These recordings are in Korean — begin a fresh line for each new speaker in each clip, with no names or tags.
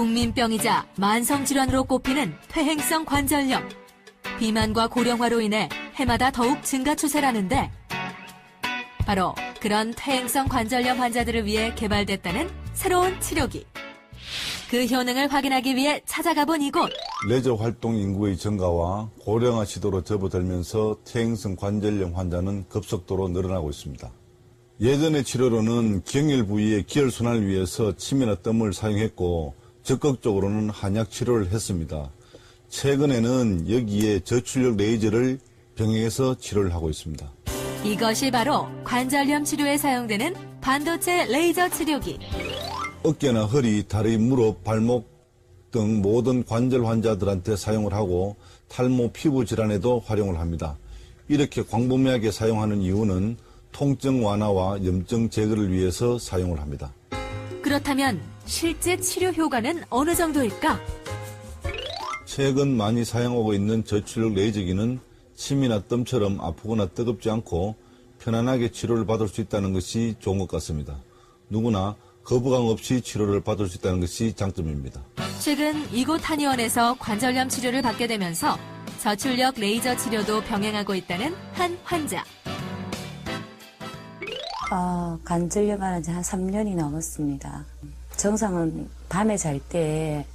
국민병이자 만성질환으로 꼽히는 퇴행성 관절염. 비만과 고령화로 인해 해마다 더욱 증가 추세라는데 바로 그런 퇴행성 관절염 환자들을 위해 개발됐다는 새로운 치료기. 그 효능을 확인하기 위해 찾아가 본 이곳.
레저 활동 인구의 증가와 고령화 시도로 접어들면서 퇴행성 관절염 환자는 급속도로 늘어나고 있습니다. 예전의 치료로는 경혈 부위의 기혈순환을 위해서 침이나 뜸을 사용했고 적극적으로는 한약 치료를 했습니다. 최근에는 여기에 저출력 레이저를 병행해서 치료를 하고 있습니다.
이것이 바로 관절염 치료에 사용되는 반도체 레이저 치료기.
어깨나 허리, 다리, 무릎, 발목 등 모든 관절 환자들한테 사용을 하고 탈모 피부 질환에도 활용을 합니다. 이렇게 광범위하게 사용하는 이유는 통증 완화와 염증 제거를 위해서 사용을 합니다.
그렇다면 실제 치료 효과는 어느 정도일까?
최근 많이 사용하고 있는 저출력 레이저기는 침이나 뜸처럼 아프거나 뜨겁지 않고 편안하게 치료를 받을 수 있다는 것이 좋은 것 같습니다. 누구나 거부감 없이 치료를 받을 수 있다는 것이 장점입니다.
최근 이곳 한의원에서 관절염 치료를 받게 되면서 저출력 레이저 치료도 병행하고 있다는 한 환자.
관절염 한 3년이 넘었습니다. 정상은 밤에 잘 때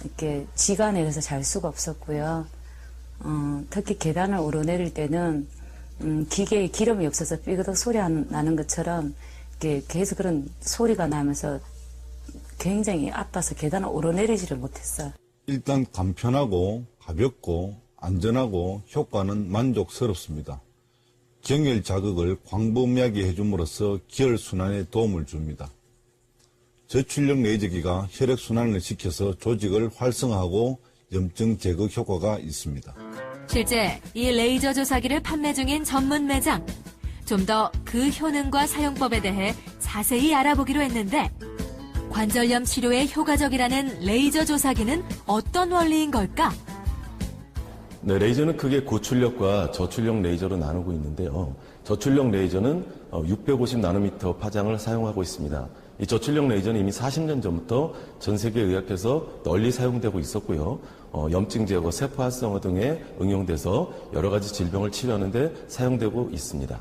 이렇게 지간에서 잘 수가 없었고요. 특히 계단을 오르내릴 때는 기계에 기름이 없어서 삐그덕 소리 나는 것처럼 이렇게 계속 그런 소리가 나면서 굉장히 아파서 계단을 오르내리지를 못했어요.
일단 간편하고 가볍고 안전하고 효과는 만족스럽습니다. 경혈 자극을 광범위하게 해줌으로써 기혈순환에 도움을 줍니다. 저출력 레이저기가 혈액순환을 시켜서 조직을 활성화하고 염증 제거 효과가 있습니다.
실제 이 레이저 조사기를 판매 중인 전문 매장. 좀 더 그 효능과 사용법에 대해 자세히 알아보기로 했는데 관절염 치료에 효과적이라는 레이저 조사기는 어떤 원리인 걸까?
네, 레이저는 크게 고출력과 저출력 레이저로 나누고 있는데요. 저출력 레이저는 650나노미터 파장을 사용하고 있습니다. 이 저출력 레이저는 이미 40년 전부터 전 세계 의학에서 널리 사용되고 있었고요. 염증 제거, 세포 활성화 등에 응용돼서 여러 가지 질병을 치료하는 데 사용되고 있습니다.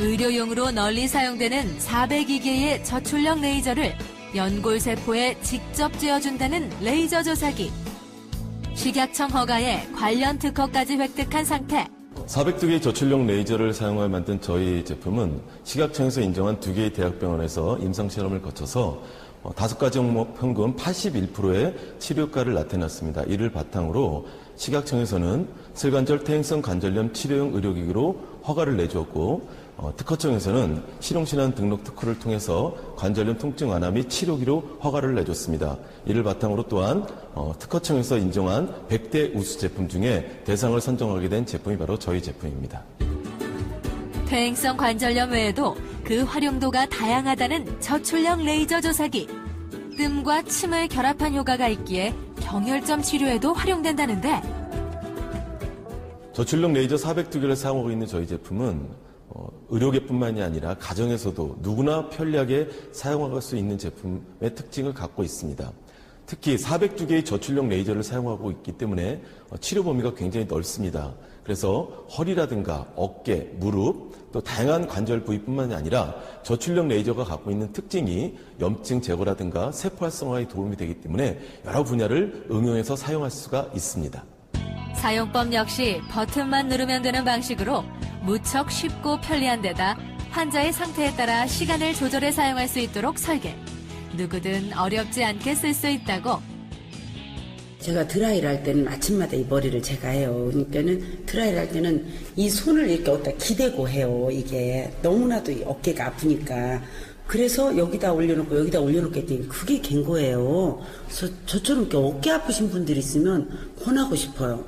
의료용으로 널리 사용되는 402개의 저출력 레이저를 연골세포에 직접 쬐어준다는 레이저 조사기. 식약청 허가에 관련 특허까지 획득한 상태.
402개의 저출력 레이저를 사용하여 만든 저희 제품은 식약청에서 인정한 2개의 대학병원에서 임상실험을 거쳐서 5가지 항목 평균 81%의 치료효과를 나타냈습니다. 이를 바탕으로 식약청에서는 슬관절 퇴행성 관절염 치료용 의료기기로 허가를 내주었고 특허청에서는 실용신안 등록 특허를 통해서 관절염 통증 완화 및 치료기로 허가를 내줬습니다. 이를 바탕으로 또한 특허청에서 인정한 100대 우수 제품 중에 대상을 선정하게 된 제품이 바로 저희 제품입니다.
퇴행성 관절염 외에도 그 활용도가 다양하다는 저출력 레이저 조사기. 뜸과 침을 결합한 효과가 있기에 경혈점 치료에도 활용된다는데
저출력 레이저 402개를 사용하고 있는 저희 제품은 의료계뿐만이 아니라 가정에서도 누구나 편리하게 사용할 수 있는 제품의 특징을 갖고 있습니다. 특히 402개의 저출력 레이저를 사용하고 있기 때문에 치료 범위가 굉장히 넓습니다. 그래서 허리라든가 어깨, 무릎, 또 다양한 관절 부위뿐만이 아니라 저출력 레이저가 갖고 있는 특징이 염증 제거라든가 세포 활성화에 도움이 되기 때문에 여러 분야를 응용해서 사용할 수가 있습니다.
사용법 역시 버튼만 누르면 되는 방식으로 무척 쉽고 편리한 데다 환자의 상태에 따라 시간을 조절해 사용할 수 있도록 설계. 누구든 어렵지 않게 쓸 수 있다고.
제가 드라이를 할 때는 아침마다 이 머리를 제가 해요. 그러니까는 드라이를 할 때는 이 손을 이렇게 어디다 기대고 해요. 이게 너무나도 어깨가 아프니까. 그래서 여기다 올려놓고 여기다 올려놓고 했더니 그게 갠 거예요. 그래서 저처럼 이렇게 어깨 아프신 분들이 있으면 권하고 싶어요.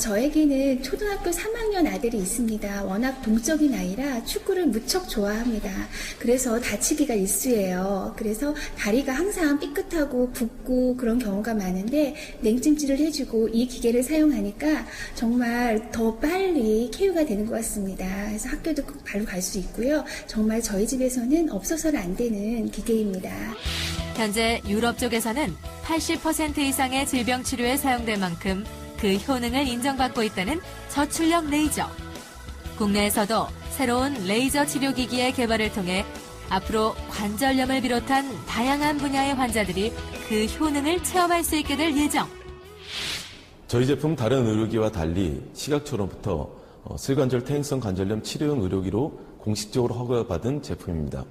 저에게는 초등학교 3학년 아들이 있습니다. 워낙 동적인 아이라 축구를 무척 좋아합니다. 그래서 다치기가 일쑤예요. 그래서 다리가 항상 삐끗하고 붓고 그런 경우가 많은데 냉찜질을 해주고 이 기계를 사용하니까 정말 더 빨리 쾌유가 되는 것 같습니다. 그래서 학교도 바로 갈 수 있고요. 정말 저희 집에서는 없어서는 안 되는 기계입니다.
현재 유럽 쪽에서는 80% 이상의 질병 치료에 사용될 만큼 그 효능을 인정받고 있다는 저출력 레이저. 국내에서도 새로운 레이저 치료기기의 개발을 통해 앞으로 관절염을 비롯한 다양한 분야의 환자들이 그 효능을 체험할 수 있게 될 예정.
저희 제품 다른 의료기와 달리 식약처로부터 슬관절 퇴행성 관절염 치료용 의료기로 공식적으로 허가받은 제품입니다.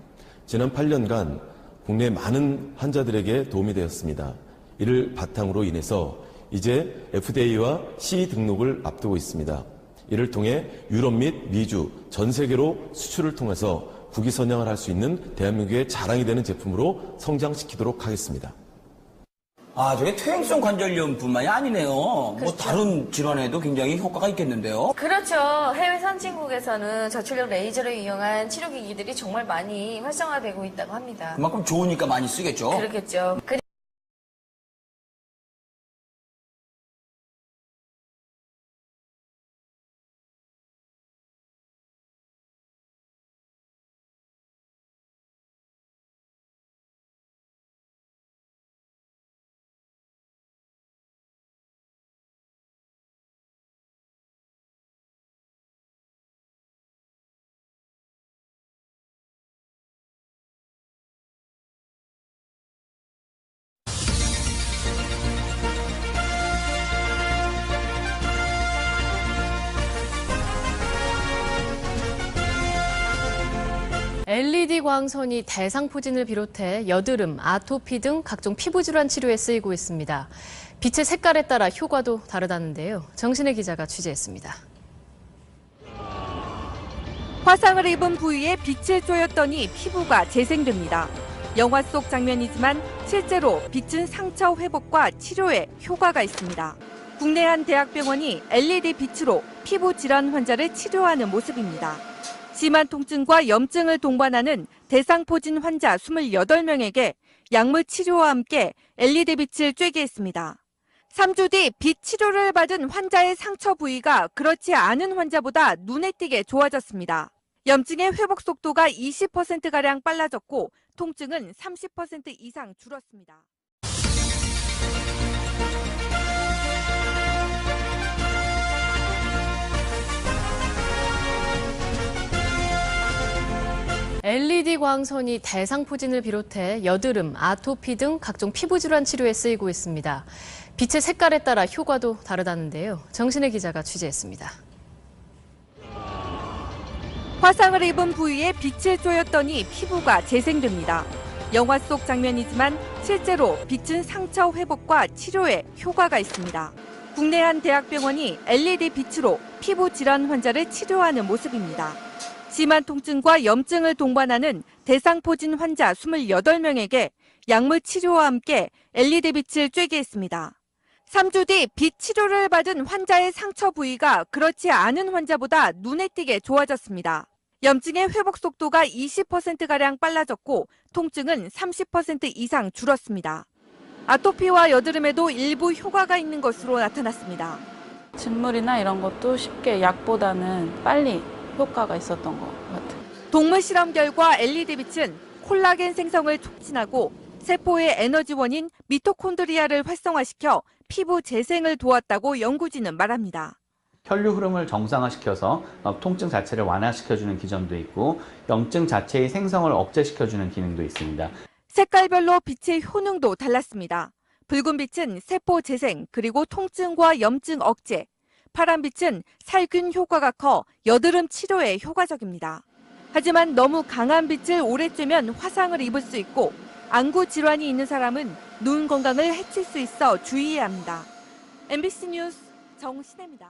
지난 8년간 국내 많은 환자들에게 도움이 되었습니다. 이를 바탕으로 인해서 이제 FDA와 CE 등록을 앞두고 있습니다. 이를 통해 유럽 및 미주, 전 세계로 수출을 통해서 국위 선양을 할 수 있는 대한민국의 자랑이 되는 제품으로 성장시키도록 하겠습니다.
저게 퇴행성 관절염뿐만이 아니네요. 뭐 다른 질환에도 굉장히 효과가 있겠는데요.
그렇죠. 해외 선진국에서는 저출력 레이저를 이용한 치료기기들이 정말 많이 활성화되고 있다고 합니다.
그만큼 좋으니까 많이 쓰겠죠.
그렇겠죠.
LED 광선이 대상포진을 비롯해 여드름, 아토피 등 각종 피부질환 치료에 쓰이고 있습니다. 빛의 색깔에 따라 효과도 다르다는데요. 정신혜 기자가 취재했습니다.
화상을 입은 부위에 빛을 쬐었더니 피부가 재생됩니다. 영화 속 장면이지만 실제로 빛은 상처 회복과 치료에 효과가 있습니다. 국내 한 대학병원이 LED 빛으로 피부 질환 환자를 치료하는 모습입니다. 심한 통증과 염증을 동반하는 대상포진 환자 28명에게 약물 치료와 함께 LED 빛을 쬐게 했습니다. 3주 뒤 빛 치료를 받은 환자의 상처 부위가 그렇지 않은 환자보다 눈에 띄게 좋아졌습니다. 염증의 회복 속도가 20%가량 빨라졌고 통증은 30% 이상 줄었습니다.
LED 광선이 대상포진을 비롯해 여드름, 아토피 등 각종 피부질환 치료에 쓰이고 있습니다. 빛의 색깔에 따라 효과도 다르다는데요. 정신혜 기자가 취재했습니다.
화상을 입은 부위에 빛을 쬐었더니 피부가 재생됩니다. 영화 속 장면이지만 실제로 빛은 상처 회복과 치료에 효과가 있습니다. 국내 한 대학병원이 LED 빛으로 피부 질환 환자를 치료하는 모습입니다. 심한 통증과 염증을 동반하는 대상포진 환자 28명에게 약물 치료와 함께 LED 빛을 쬐게 했습니다. 3주 뒤 빛 치료를 받은 환자의 상처 부위가 그렇지 않은 환자보다 눈에 띄게 좋아졌습니다. 염증의 회복 속도가 20%가량 빨라졌고 통증은 30% 이상 줄었습니다. 아토피와 여드름에도 일부 효과가 있는 것으로 나타났습니다.
진물이나 이런 것도 쉽게 약보다는 빨리 효과가 있었던 것 같아요.
동물 실험 결과 LED 빛은 콜라겐 생성을 촉진하고 세포의 에너지원인 미토콘드리아를 활성화시켜 피부 재생을 도왔다고 연구진은 말합니다.
혈류 흐름을 정상화시켜서 통증 자체를 완화시켜주는 기전도 있고 염증 자체의 생성을 억제시켜주는 기능도 있습니다.
색깔별로 빛의 효능도 달랐습니다. 붉은 빛은 세포 재생 그리고 통증과 염증 억제, 파란 빛은 살균 효과가 커 여드름 치료에 효과적입니다. 하지만 너무 강한 빛을 오래 쬐면 화상을 입을 수 있고 안구 질환이 있는 사람은 눈 건강을 해칠 수 있어 주의해야 합니다. MBC 뉴스 정신혜입니다.